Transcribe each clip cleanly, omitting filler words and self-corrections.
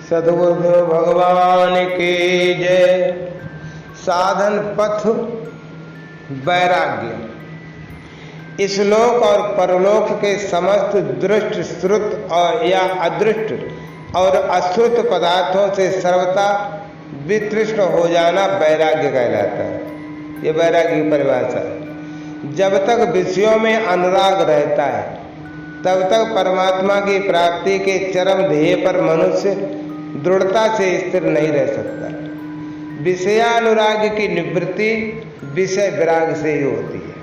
सद्गुरु भगवान की जय। साधन पथ वैराग्य। इस लोक और परलोक के समस्त दृष्ट श्रुत और या अदृष्ट और अश्रुत पदार्थों से सर्वथा वितृष्ण हो जाना वैराग्य कहलाता है। ये वैराग्य की परिभाषा है। जब तक विषयों में अनुराग रहता है तब तक परमात्मा की प्राप्ति के चरम ध्येय पर मनुष्य दृढ़ता से स्थिर नहीं रह सकता। विषयानुराग की निवृत्ति विषय विराग से ही होती है।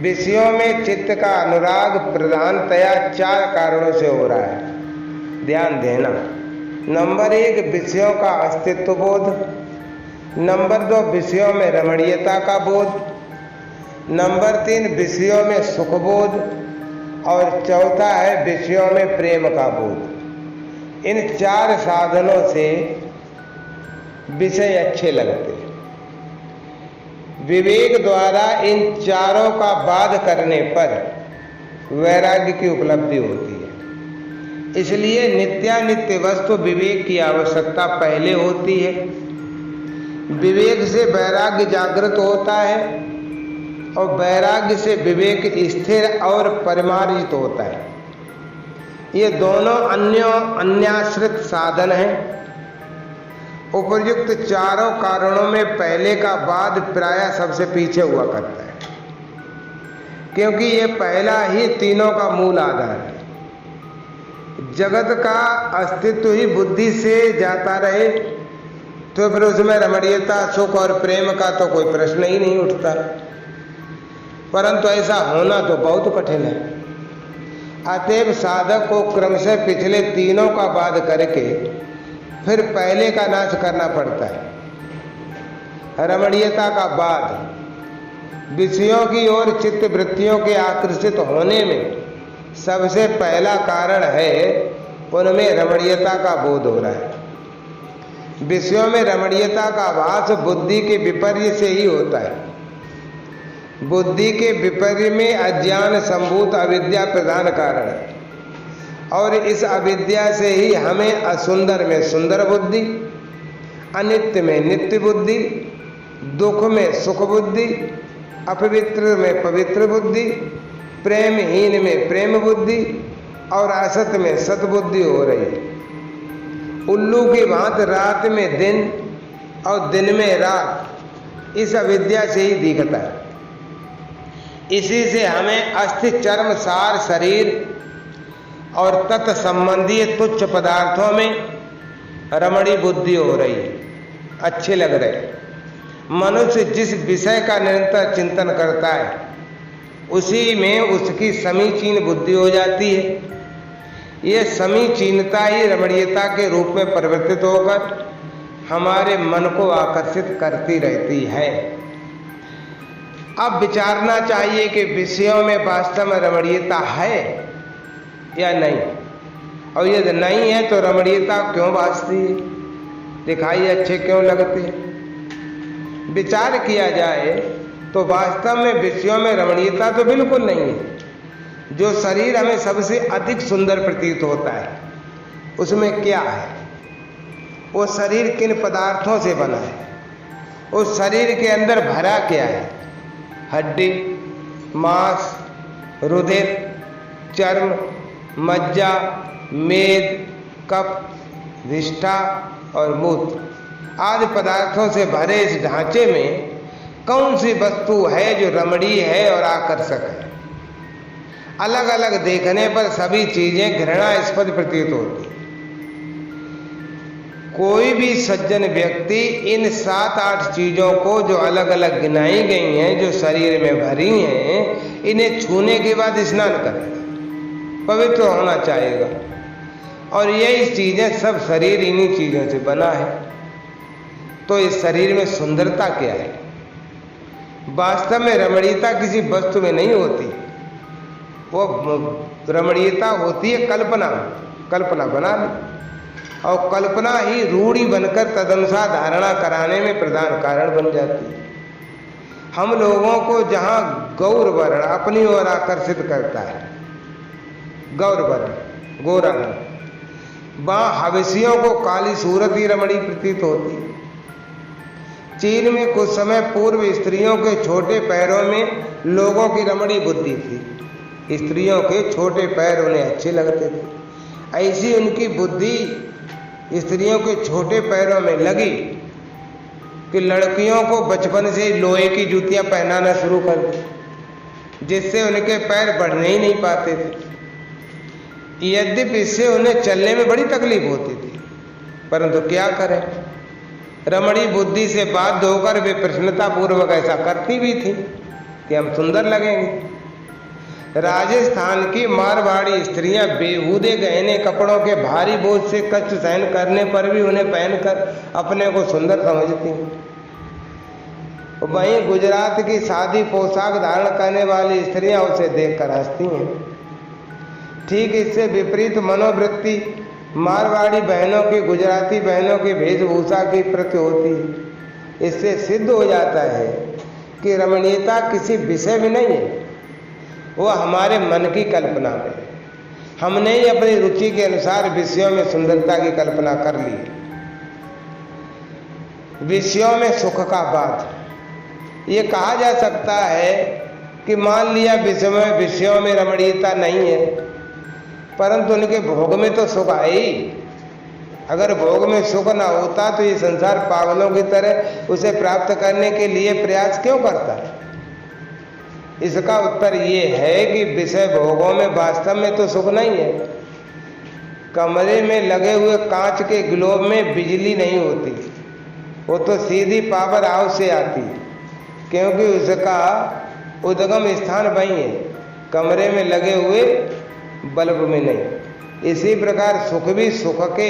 विषयों में चित्त का अनुराग प्रधानतया 4 कारणों से हो रहा है, ध्यान देना। नंबर 1 विषयों का अस्तित्व बोध, नंबर 2 विषयों में रमणीयता का बोध, नंबर 3 विषयों में सुख बोध और चौथा है विषयों में प्रेम का बोध। इन 4 साधनों से विषय अच्छे लगते हैं। विवेक द्वारा इन चारों का बाध करने पर वैराग्य की उपलब्धि होती है। इसलिए नित्यानित्य वस्तु विवेक की आवश्यकता पहले होती है। विवेक से वैराग्य जागृत होता है और वैराग्य से विवेक स्थिर और परिमार्जित होता है। ये दोनों अन्याश्रित साधन हैं। उपर्युक्त चारों कारणों में पहले का बाद प्रायः सबसे पीछे हुआ करता है, क्योंकि ये पहला ही तीनों का मूल आधार है। जगत का अस्तित्व ही बुद्धि से जाता रहे तो फिर उसमें रमणीयता, सुख और प्रेम का तो कोई प्रश्न ही नहीं उठता। परंतु ऐसा होना तो बहुत कठिन है। अतएव साधक को क्रमशः पिछले तीनों का बाध करके फिर पहले का नाश करना पड़ता है। रमणीयता का बाध। विषयों की ओर चित्त वृत्तियों के आकर्षित होने में सबसे पहला कारण है उनमें रमणीयता का बोध हो रहा है। विषयों में रमणीयता का आभास बुद्धि के विपर्य से ही होता है। बुद्धि के विपर्य में अज्ञान संभूत अविद्या प्रधान कारण है और इस अविद्या से ही हमें असुंदर में सुंदर बुद्धि, अनित्य में नित्य बुद्धि, दुख में सुख बुद्धि, अपवित्र में पवित्र बुद्धि, प्रेमहीन में प्रेम बुद्धि और असत में सतबुद्धि हो रही है। उल्लू की भांति रात में दिन और दिन में रात इस अविद्या से ही दिखता है। इसी से हमें अस्थि चर्म सार शरीर और तत्संबंधी तुच्छ पदार्थों में रमणी बुद्धि हो रही है, अच्छे लग रहे। मनुष्य जिस विषय का निरंतर चिंतन करता है उसी में उसकी समीचीन बुद्धि हो जाती है। ये समीचीनता ही रमणीयता के रूप में परिवर्तित होकर हमारे मन को आकर्षित करती रहती है। अब विचारना चाहिए कि विषयों में वास्तव में रमणीयता है या नहीं, और यदि नहीं है तो रमणीयता क्यों भासती है, दिखाई अच्छे क्यों लगते हैं। विचार किया जाए तो वास्तव में विषयों में रमणीयता तो बिल्कुल नहीं है। जो शरीर हमें सबसे अधिक सुंदर प्रतीत होता है उसमें क्या है, वो शरीर किन पदार्थों से बना है, उस शरीर के अंदर भरा क्या है। हड्डी, मांस, रुधिर, चर्म, मज्जा, मेद, कफ, विष्ठा और मूत्र आदि पदार्थों से भरे इस ढांचे में कौन सी वस्तु है जो रमणीय है और आकर्षक है। अलग अलग देखने पर सभी चीजें घृणास्पद प्रतीत होती। कोई भी सज्जन व्यक्ति इन 7-8 चीजों को जो अलग अलग गिनाई गई हैं, जो शरीर में भरी हैं, इन्हें छूने के बाद स्नान करेगा, पवित्र होना चाहेगा। और यही चीजें सब शरीर इन्हीं चीजों से बना है। तो इस शरीर में सुंदरता क्या है? वास्तव में रमणीयता किसी वस्तु में नहीं होती। वो रमणीयता होती है कल्पना, कल्पना बना ली और कल्पना ही रूढ़ी बनकर तदनुसार धारणा कराने में प्रधान कारण बन जाती है। हम लोगों को जहाँ गौर वर्ण अपनी ओर आकर्षित करता है, गौर वर्ण गोरा रंग, वहां हवसियों को काली सूरत ही रमणी प्रतीत होती। चीन में कुछ समय पूर्व स्त्रियों के छोटे पैरों में लोगों की रमणी बुद्धि थी। स्त्रियों के छोटे पैर उन्हें अच्छे लगते थे। ऐसी उनकी बुद्धि स्त्रियों के छोटे पैरों में लगी कि लड़कियों को बचपन से लोहे की जूतियां पहनाना शुरू कर दी, जिससे उनके पैर बढ़ने ही नहीं पाते थे। यद्यपि इससे उन्हें चलने में बड़ी तकलीफ होती थी, परंतु क्या करें, रमणी बुद्धि से बाध्य होकर वे प्रसन्नतापूर्वक ऐसा करती भी थी कि हम सुंदर लगेंगे। राजस्थान की मारवाड़ी स्त्रियां बेहूदे गहने कपड़ों के भारी बोझ से कष्ट सहन करने पर भी उन्हें पहनकर अपने को सुंदर समझती हैं। वहीं गुजरात की सादी पोशाक धारण करने वाली स्त्रियां उसे देखकर हंसती हैं। ठीक इससे विपरीत मनोवृत्ति मारवाड़ी बहनों की गुजराती बहनों की वेशभूषा की प्रति होती है। इससे सिद्ध हो जाता है कि रमणीयता किसी विषय में नहीं है, वह हमारे मन की कल्पना में है। हमने ही अपनी रुचि के अनुसार विषयों में सुंदरता की कल्पना कर ली। विषयों में सुख का बात, ये कहा जा सकता है कि मान लिया विषयों में रमणीयता नहीं है, परंतु उनके भोग में तो सुख है ही। अगर भोग में सुख ना होता तो ये संसार पागलों की तरह उसे प्राप्त करने के लिए प्रयास क्यों करता है? इसका उत्तर ये है कि विषय भोगों में वास्तव में तो सुख नहीं है। कमरे में लगे हुए कांच के ग्लोब में बिजली नहीं होती, वो तो सीधी पावर हाउस से आती है, क्योंकि उसका उद्गम स्थान वही है, कमरे में लगे हुए बल्ब में नहीं। इसी प्रकार सुख भी सुख के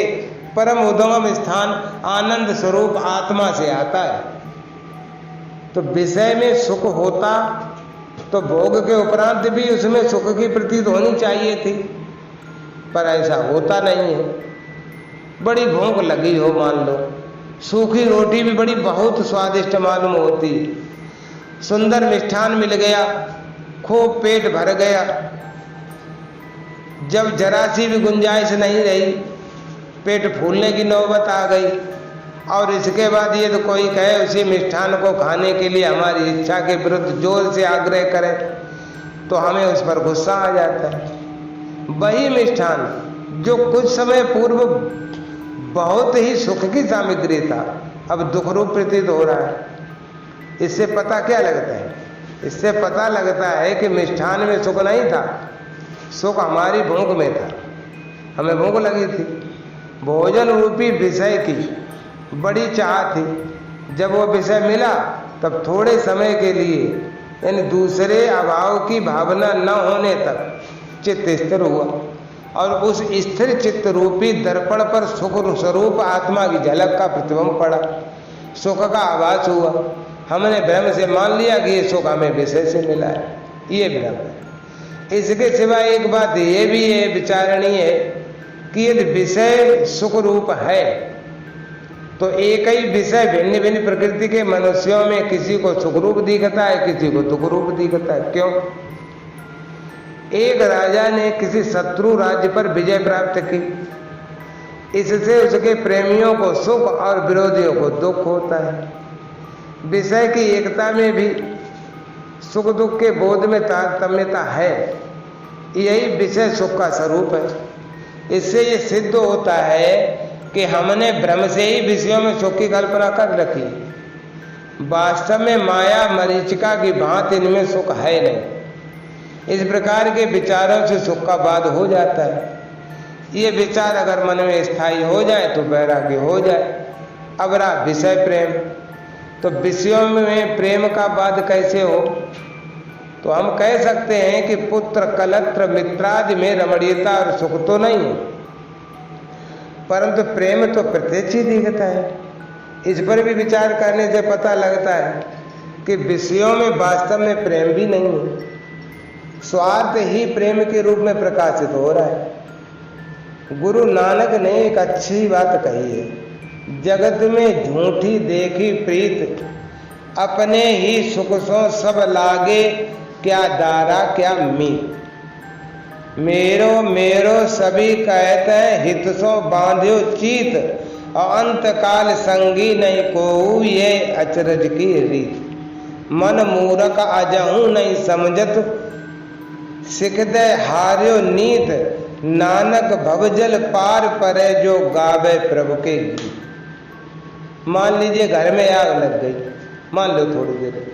परम उद्गम स्थान आनंद स्वरूप आत्मा से आता है। तो विषय में सुख होता तो भोग के उपरांत भी उसमें सुख की प्रतीत होनी चाहिए थी, पर ऐसा होता नहीं है। बड़ी भूख लगी हो, मान लो सूखी रोटी भी बड़ी बहुत स्वादिष्ट मालूम होती, सुंदर मिष्ठान मिल गया, खूब पेट भर गया। जब जरा सी भी गुंजाइश नहीं रही, पेट फूलने की नौबत आ गई, और इसके बाद ये तो कोई कहे उसी मिष्ठान को खाने के लिए हमारी इच्छा के विरुद्ध जोर से आग्रह करे, तो हमें उस पर गुस्सा आ जाता है। वही मिष्ठान जो कुछ समय पूर्व बहुत ही सुख की सामग्री था, अब दुख रूप प्रतीत हो रहा है। इससे पता क्या लगता है? इससे पता लगता है कि मिष्ठान में सुख नहीं था, सुख हमारी भूख में था। हमें भूख लगी थी, भोजन रूपी विषय की बड़ी चाह थी। जब वो विषय मिला तब थोड़े समय के लिए, यानी दूसरे अभाव की भावना न होने तक चित्त स्थिर हुआ, और उस स्थिर चित्त रूपी दर्पण पर सुख स्वरूप आत्मा की झलक का प्रतिबिंब पड़ा, सुख का आभास हुआ। हमने भ्रम से मान लिया कि ये सुख हमें विषय से मिला है, ये भ्रम है। इसके सिवा एक बात ये भी है विचारणीय है कि यदि विषय सुख रूप है तो एक ही विषय भिन्न भिन्न प्रकृति के मनुष्यों में किसी को सुख रूप दिखता है, किसी को दुख रूप दिखता है। क्यों? एक राजा ने किसी शत्रु राज्य पर विजय प्राप्त की, इससे उसके प्रेमियों को सुख और विरोधियों को दुख होता है। विषय की एकता में भी सुख दुख के बोध में तारतम्यता है, यही विषय सुख का स्वरूप है। इससे ये सिद्ध होता है कि हमने भ्रम से ही विषयों में सुख की कल्पना कर रखी। वास्तव में माया मरीचिका की भांति इनमें सुख है नहीं। इस प्रकार के विचारों से सुख का बाध हो जाता है। ये विचार अगर मन में स्थायी हो जाए तो वैराग्य हो जाए। अब रहा विषय प्रेम, तो विषयों में प्रेम का बाध कैसे हो? तो हम कह सकते हैं कि पुत्र कलत्र मित्रादि में रमणीयता और सुख तो नहीं है, परंतु प्रेम तो प्रत्यक्ष ही दिखता है। इस पर भी विचार करने से पता लगता है कि विषयों में वास्तव में प्रेम भी नहीं है, स्वार्थ ही प्रेम के रूप में प्रकाशित हो रहा है। गुरु नानक ने एक अच्छी बात कही है, जगत में झूठी देखी प्रीत, अपने ही सुख सो सब लागे, क्या दारा क्या मीत। मेरो मेरो सभी कहते हित सो बांध्यो चीत, और अंत काल संगी नहीं को ये अचरज की रीत। मन मूरख अजहू नहीं समझत, सिख दे हार्यो नीत, नानक भवजल पार परे जो गावे प्रभु के गीत। मान लीजिए घर में आग लग गई, मान लो थोड़ी देर,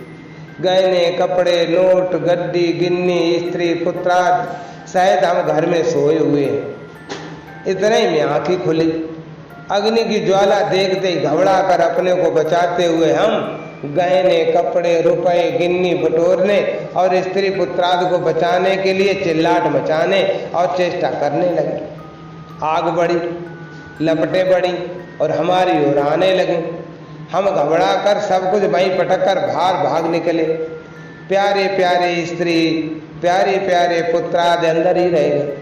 गहने कपड़े नोट गड्डी गिन्नी स्त्री पुत्राद शायद हम घर में सोए हुए हैं। इतने ही में आंखें खुली, अग्नि की ज्वाला देखते ही घबरा कर अपने को बचाते हुए हम गहने कपड़े रुपए गिन्नी बटोरने और स्त्री पुत्राद को बचाने के लिए चिल्लाट मचाने और चेष्टा करने लगे। आग बढ़ी, लपटें बढ़ी और हमारी ओर आने लगी। हम घबरा कर सब कुछ वहीं पटक कर बाहर भाग निकले। प्यारे प्यारे स्त्री प्यारे प्यारे पुत्राद अंदर ही रह गए।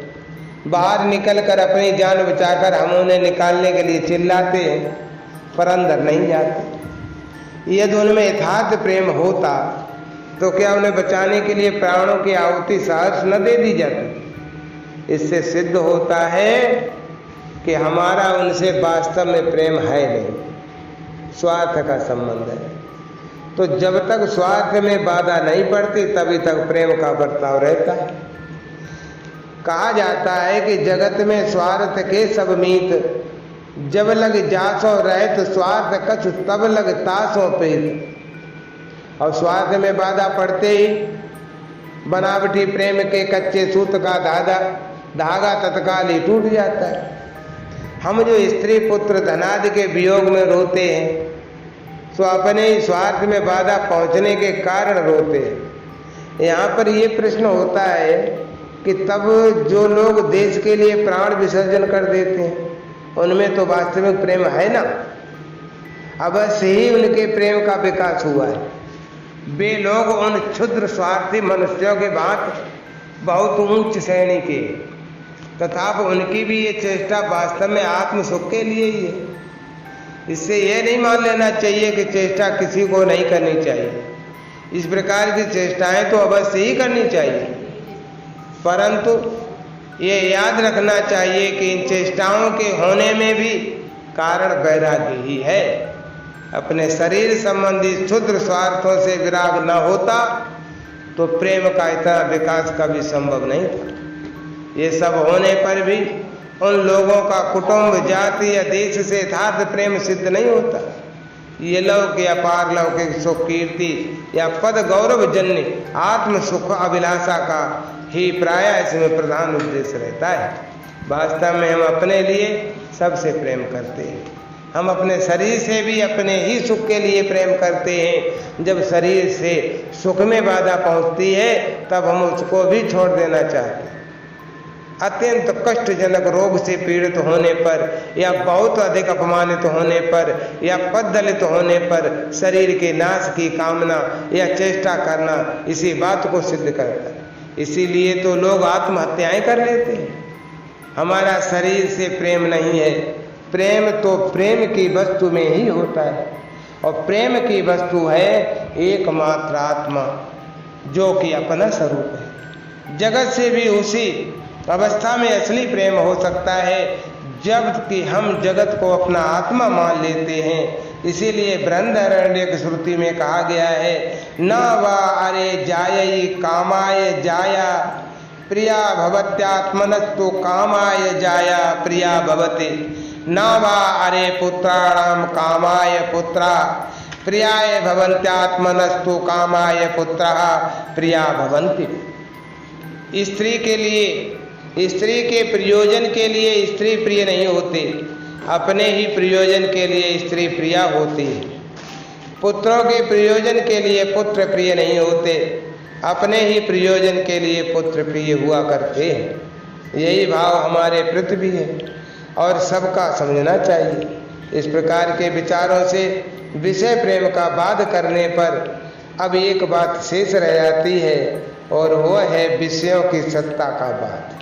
बाहर निकल कर अपनी जान बचाकर हम उन्हें निकालने के लिए चिल्लाते हैं, पर अंदर नहीं जाते। यदि उनमें यथार्थ प्रेम होता तो क्या उन्हें बचाने के लिए प्राणों की आहुति सहर्ष न दे दी जाती। इससे सिद्ध होता है कि हमारा उनसे वास्तव में प्रेम है नहीं, स्वार्थ का संबंध है। तो जब तक स्वार्थ में बाधा नहीं पड़ती तभी तक प्रेम का बर्ताव रहता है। कहा जाता है कि जगत में स्वार्थ के सब मीत, जब लग जासो रहत स्वार्थ कछु तब लग तासो प्रीत। और स्वार्थ में बाधा पड़ते ही बनावटी प्रेम के कच्चे सूत का धागा तत्काल ही टूट जाता है। हम जो स्त्री पुत्र धनादि के वियोग में रोते हैं सो अपने ही स्वार्थ में बाधा पहुंचने के कारण रोते हैं। यहाँ पर ये प्रश्न होता है कि तब जो लोग देश के लिए प्राण विसर्जन कर देते हैं उनमें तो वास्तविक प्रेम है ना, अवश्य ही उनके प्रेम का विकास हुआ है। वे लोग उन क्षुद्र स्वार्थी मनुष्यों के भांति बहुत उच्च श्रेणी के, तथापि उनकी भी ये चेष्टा वास्तव में आत्म सुख के लिए ही है। इससे यह नहीं मान लेना चाहिए कि चेष्टा किसी को नहीं करनी चाहिए। इस प्रकार की चेष्टाएं तो अवश्य ही करनी चाहिए, परंतु ये याद रखना चाहिए कि इन चेष्टाओं के होने में भी कारण वैराग्य ही है। अपने शरीर संबंधी क्षुद्र स्वार्थों से विराग न होता तो प्रेम का इतना विकास कभी संभव नहीं था। ये सब होने पर भी उन लोगों का कुटुंब जाति या देश से यथार्थ प्रेम सिद्ध नहीं होता। ये लौकिक या पारलौकिक सुख कीर्ति या पद गौरव जन्य आत्म सुख अभिलाषा का ही प्राय इसमें प्रधान उद्देश्य रहता है। वास्तव में हम अपने लिए सबसे प्रेम करते हैं। हम अपने शरीर से भी अपने ही सुख के लिए प्रेम करते हैं। जब शरीर से सुख में बाधा पहुंचती है तब हम उसको भी छोड़ देना चाहते हैं। अत्यंत कष्टजनक रोग से पीड़ित होने पर या बहुत अधिक अपमानित होने पर या पद दलित होने पर शरीर के नाश की कामना या चेष्टा करना इसी बात को सिद्ध करता है। इसीलिए तो लोग आत्महत्याएं कर लेते हैं। हमारा शरीर से प्रेम नहीं है। प्रेम तो प्रेम की वस्तु में ही होता है, और प्रेम की वस्तु है एकमात्र आत्मा जो कि अपना स्वरूप है। जगत से भी उसी अवस्था में असली प्रेम हो सकता है जबकि हम जगत को अपना आत्मा मान लेते हैं। इसीलिए बृहदारण्यक श्रुति में कहा गया है, न वा अरे जायई कामाय जाया प्रिया भवत्यात्मनस्तु कामाय जाया प्रिया भवते, न वा अरे पुत्राणाम कामाय पुत्रा प्रियाय भवन्त्यात्मनस्तु कामाय पुत्रा प्रिया भवन्ति। स्त्री के लिए, स्त्री के प्रयोजन के लिए स्त्री प्रिय नहीं होती, अपने ही प्रयोजन के लिए स्त्री प्रिया होती है। पुत्रों के प्रयोजन के लिए पुत्र प्रिय नहीं होते, अपने ही प्रयोजन के लिए पुत्र प्रिय हुआ करते हैं। यही भाव हमारे प्रति भी है और सबका समझना चाहिए। इस प्रकार के विचारों से विषय प्रेम का बाध करने पर अब एक बात शेष रह जाती है और वह है विषयों की सत्ता का बात।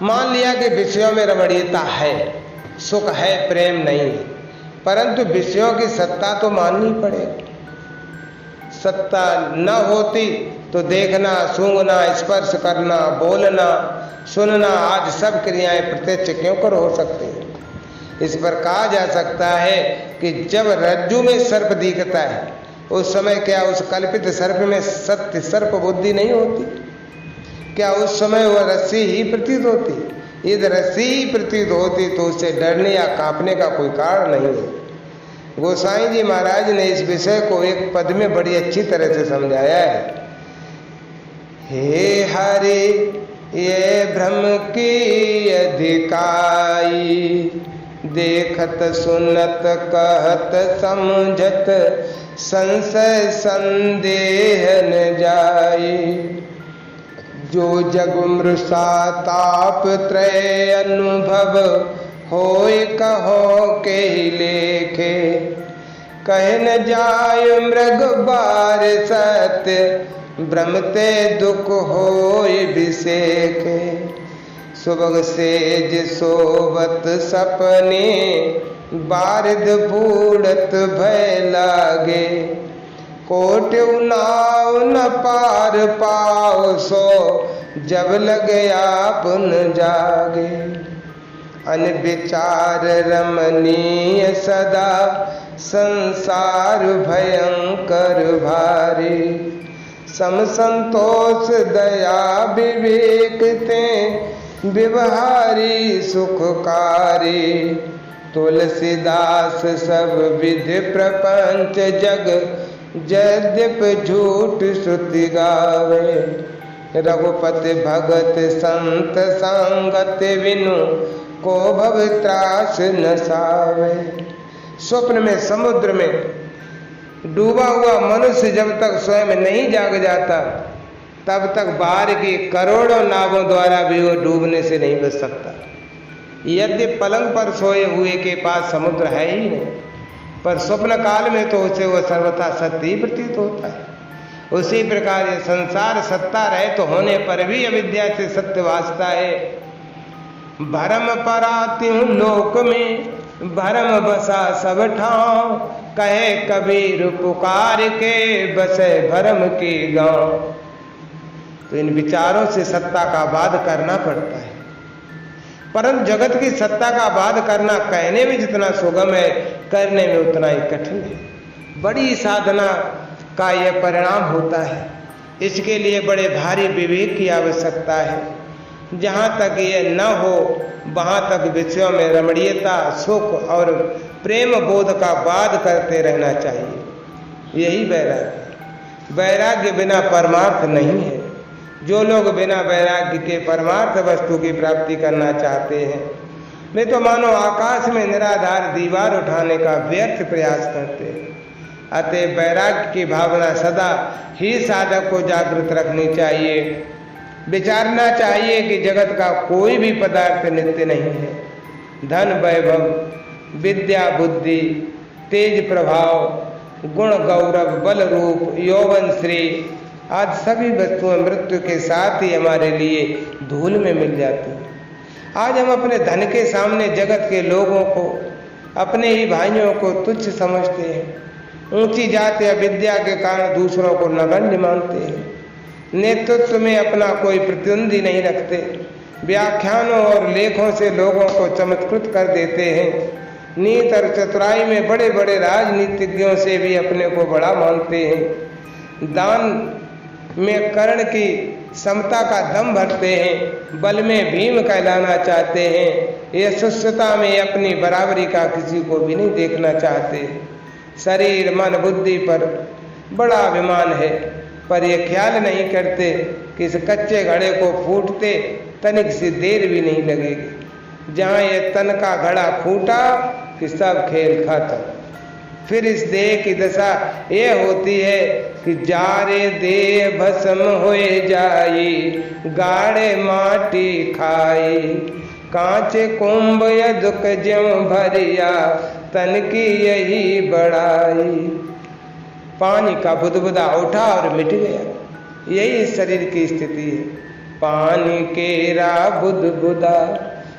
मान लिया कि विषयों में रमणीयता है, सुख है, प्रेम नहीं है, परंतु विषयों की सत्ता तो माननी पड़ेगी। सत्ता न होती तो देखना, सूंघना, स्पर्श करना, बोलना, सुनना आज सब क्रियाएं प्रत्यक्ष क्यों कर हो सकती हैं। इस पर कहा जा सकता है कि जब रज्जु में सर्प दिखता है उस समय क्या उस कल्पित सर्प में सत्य सर्प बुद्धि नहीं होती? क्या उस समय वह रस्सी ही प्रतीत होती? यदि रस्सी ही प्रतीत होती तो उससे डरने या कांपने का कोई कारण नहीं है। गोसाई जी महाराज ने इस विषय को एक पद में बड़ी अच्छी तरह से समझाया है। हे हरि ये भ्रम की अधिकाई, देखत सुनत कहत समझत संशय संदेह न जाई। जो जग मृषा ताप त्रय अनुभव होय कहो के लेखे, कह न जाय मृग बार सत्य भ्रमते दुख होय विसेखे। सुबह सेज सोवत सपने बारिद बूढ़त भय लागे, कोट नाव न पार पाओ सो जब लगे पुन जागे। अन विचार रमणीय सदा संसार भयंकर भारी, सम संतोष दया विवेक ते व्यवहारी सुखकारी। तुलसीदास सब विधि प्रपंच जग यद्यप झूठ श्रुति गावे। रघुपति भगत संत संगत विनु को भव त्रास न सावे। स्वप्न में समुद्र में डूबा हुआ मनुष्य जब तक स्वयं नहीं जाग जाता तब तक बाहर की करोड़ों नावों द्वारा भी वो डूबने से नहीं बच सकता। यदि पलंग पर सोए हुए के पास समुद्र है ही नहीं, पर स्वप्न काल में तो उसे वो सर्वथा सत्य ही प्रतीत होता है। उसी प्रकार ये संसार सत्ता रहे तो होने पर भी अविद्या से सत्य वास्ता है। भरम पराति हूँ लोक में, भरम बसा सब ठाव, कहे कबीर पुकार के बसे भरम की गांव। तो इन विचारों से सत्ता का वाद करना पड़ता है, परंतु जगत की सत्ता का वाद करना कहने में जितना सुगम है करने में उतना ही कठिन है। बड़ी साधना का यह परिणाम होता है। इसके लिए बड़े भारी विवेक की आवश्यकता है। जहाँ तक ये न हो वहाँ तक विषयों में रमणीयता, सुख और प्रेम बोध का वाद करते रहना चाहिए। यही वैराग्य। वैराग्य बिना परमार्थ नहीं है। जो लोग बिना वैराग्य के परमार्थ वस्तु की प्राप्ति करना चाहते हैं वे तो मानो आकाश में निराधार दीवार उठाने का व्यर्थ प्रयास करते हैं। अतः वैराग्य की भावना सदा ही साधक को जागृत रखनी चाहिए। विचारना चाहिए कि जगत का कोई भी पदार्थ नित्य नहीं है। धन, वैभव, विद्या, बुद्धि, तेज प्रभाव, गुण, गौरव, बल, रूप, यौवन, श्री आज सभी वस्तुएं मृत्यु के साथ ही हमारे लिए धूल में मिल जाती हैं। आज हम अपने धन के सामने जगत के लोगों को, अपने ही भाइयों को तुच्छ समझते हैं। ऊंची जाति या विद्या के कारण दूसरों को नगण्य मानते हैं। नेतृत्व में अपना कोई प्रतिद्वंदी नहीं रखते। व्याख्यानों और लेखों से लोगों को चमत्कृत कर देते हैं। नीति और चतुराई में बड़े बड़े राजनीतिज्ञों से भी अपने को बड़ा मानते हैं। दान में कर्ण की समता का दम भरते हैं। बल में भीम कहलाना चाहते हैं। यशस्वता में अपनी बराबरी का किसी को भी नहीं देखना चाहते। शरीर, मन, बुद्धि पर बड़ा अभिमान है, पर यह ख्याल नहीं करते कि इस कच्चे घड़े को फूटते तनिक सी देर भी नहीं लगेगी। जहाँ ये तन का घड़ा फूटा कि सब खेल खत्म। फिर इस देह की दशा ये होती है कि जारे देह भस्म होए जाई, गाढ़े माटी खाई, कांचे कुंभ यदुक ज्यों भरिया, तन की यही बड़ाई। पानी का बुदबुदा उठा और मिट गया। यही शरीर की स्थिति है। पानी केरा बुदबुदा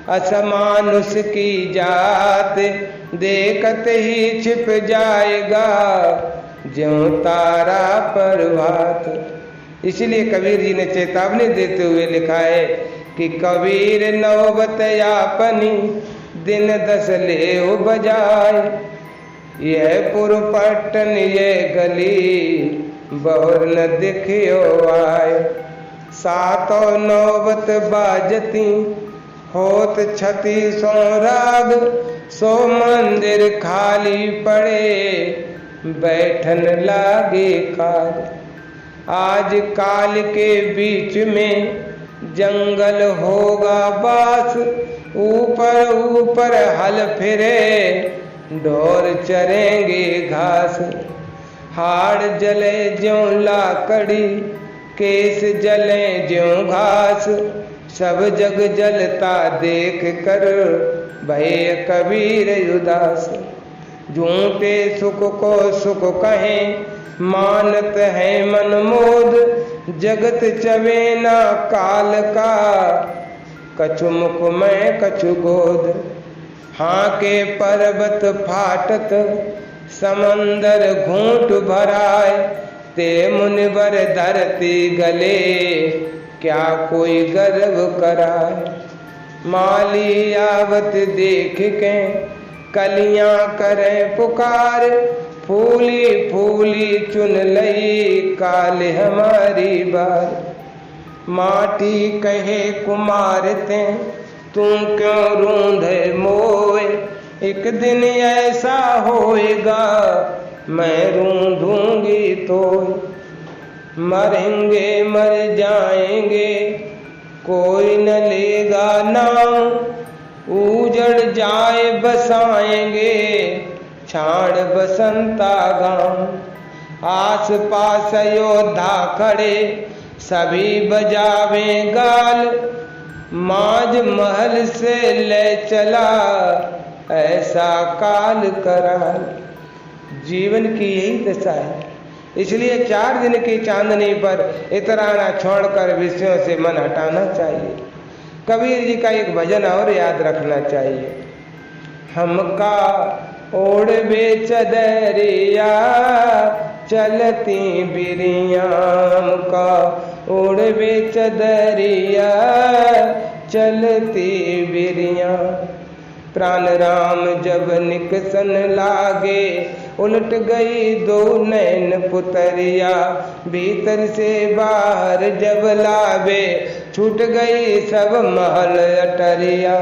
असमानुष की जात, देखत ही छिप जाएगा, ज्यों तारा प्रभात। इसलिए कबीर जी ने चेतावनी देते हुए लिखा है कि कबीर नौबत यापनी दिन 10 ले बजाए, यह पुरपटन ये गली बहुर न दिखियो आए। 7 नौबत बाजती होत 36 राग, सो मंदिर खाली पड़े बैठन लागे काग। आज काल के बीच में जंगल होगा बास, ऊपर ऊपर हल फिरे ढोर चरेंगे घास। हाड़ जले ज्यों लाकड़ी केस जले ज्यों घास, सब जग जलता देख कर भय कबीर उदास। झूठे सुख को सुख कहें मानत है मन मोद, जगत चवेना काल का कछु मुख में कछु गोद। हाँ के पर्वत फाटत समंदर घूंट भराए, ते मुनिवर धरती गले क्या कोई गर्व कराए। माली आवत देख के कलियां करें पुकार, फूली फूली चुन लई काल हमारी बार। माटी कहे कुमार ते तू क्यों रूंधे मोए, एक दिन ऐसा होएगा मैं रूंधूंगी तो। मरेंगे मर जाएंगे कोई न लेगा नाम, उजड़ जाए बसाएंगे छाड़ बसंता गांव। आस पास योद्धा खड़े सभी बजावे गाल, माज महल से ले चला ऐसा काल कराल। जीवन की यही दशा है, इसलिए 4 दिन की चांदनी पर इतराना छोड़कर विषयों से मन हटाना चाहिए। कबीर जी का एक भजन और याद रखना चाहिए। हमका ओढ़ बेचदरिया चलती बिरिया, हमका ओढ़ बेचदरिया चलती बिरिया। प्राण राम जब निकसन लागे, उलट गई 2 नैन पुतरिया। भीतर से बाहर जब लावे, छूट गई सब महल अटरिया।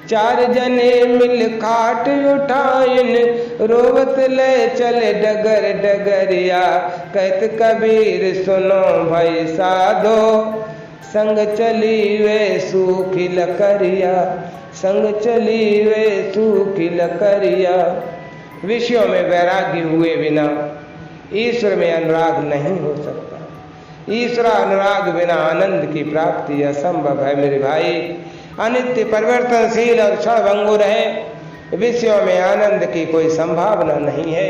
4 जने मिल खाट उठाइन, रोवत ले चले डगर डगरिया। कहत कबीर सुनो भाई साधो, संग चली वे सूखी लकड़िया, संग चली वे सूखी लकड़िया। विषयों में वैराग्य हुए बिना ईश्वर में अनुराग नहीं हो सकता। ईश्वर अनुराग बिना आनंद की प्राप्ति असंभव है मेरे भाई। अनित्य परिवर्तनशील और क्षणभंगुर है, विषयों में आनंद की कोई संभावना नहीं है।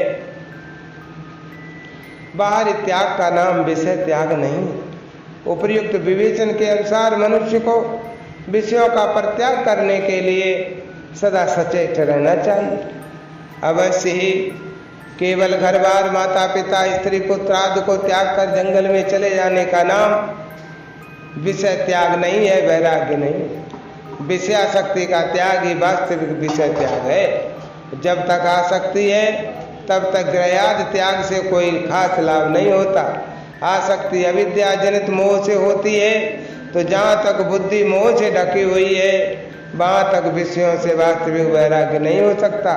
बाहरी त्याग का नाम विषय त्याग नहीं। उपर्युक्त विवेचन के अनुसार मनुष्य को विषयों का परित्याग करने के लिए सदा सचेत रहना चाहिए। अवश्य ही केवल घर बार माता पिता स्त्री पुत्र आदि को त्याग कर जंगल में चले जाने का नाम विषय त्याग नहीं है, वैराग्य नहीं। विषयासक्ति का त्याग ही वास्तविक विषय त्याग है। जब तक आसक्ति है तब तक ग्रयाद त्याग से कोई खास लाभ नहीं होता। आसक्ति अविद्या जनित मोह से होती है, तो जहाँ तक बुद्धि मोह से ढकी हुई है वहाँ तक विषयों से वास्तविक वैराग्य नहीं हो सकता।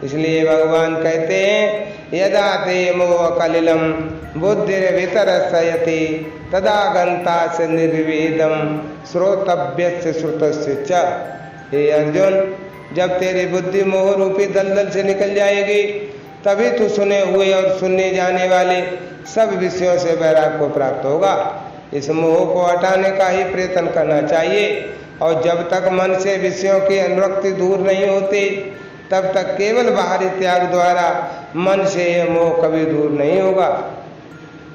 इसलिए भगवान कहते हैं यदा ते मोह कलिलम बुद्धिर वितरसयति तदा गंता से निर्विवेदम श्रोतव्य श्रुतस्य च। हे अर्जुन, जब तेरी बुद्धि मोह रूपी दलदल से निकल जाएगी तभी तू सुने हुए और सुनने जाने वाले सब विषयों से वैराग्य को प्राप्त होगा। इस मोह को हटाने का ही प्रयत्न करना चाहिए, और जब तक मन से विषयों की अनुरक्ति दूर नहीं होती तब तक केवल बाहरी त्याग द्वारा मन से यह मोह कभी दूर नहीं होगा।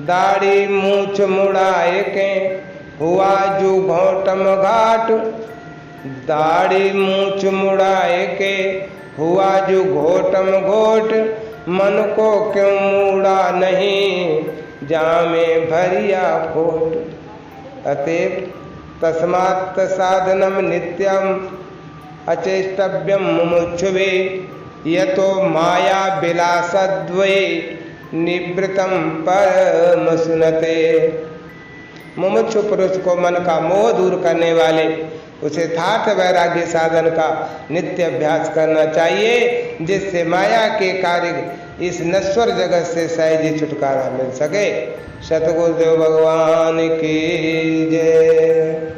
दाढ़ी मूछ मुड़ाए के हुआ जो घोटम घाट, दाढ़ी मूछ मुड़ाए के हुआ जो घोटम घोट, मन को क्यों मूड़ा नहीं, जामे भरिया खोट। अतएव तस्मात् साधनम नित्यम अचेष्टव्यम मुमुक्षुवे, यतो माया विलासद्वये निवृतम परमसुनते। मुमुक्षु पुरुष को मन का मोह दूर करने वाले उसे थाट वैराग्य साधन का नित्य अभ्यास करना चाहिए, जिससे माया के कार्य इस नश्वर जगत से सहज छुटकारा मिल सके। सतगुरुदेव भगवान की जय।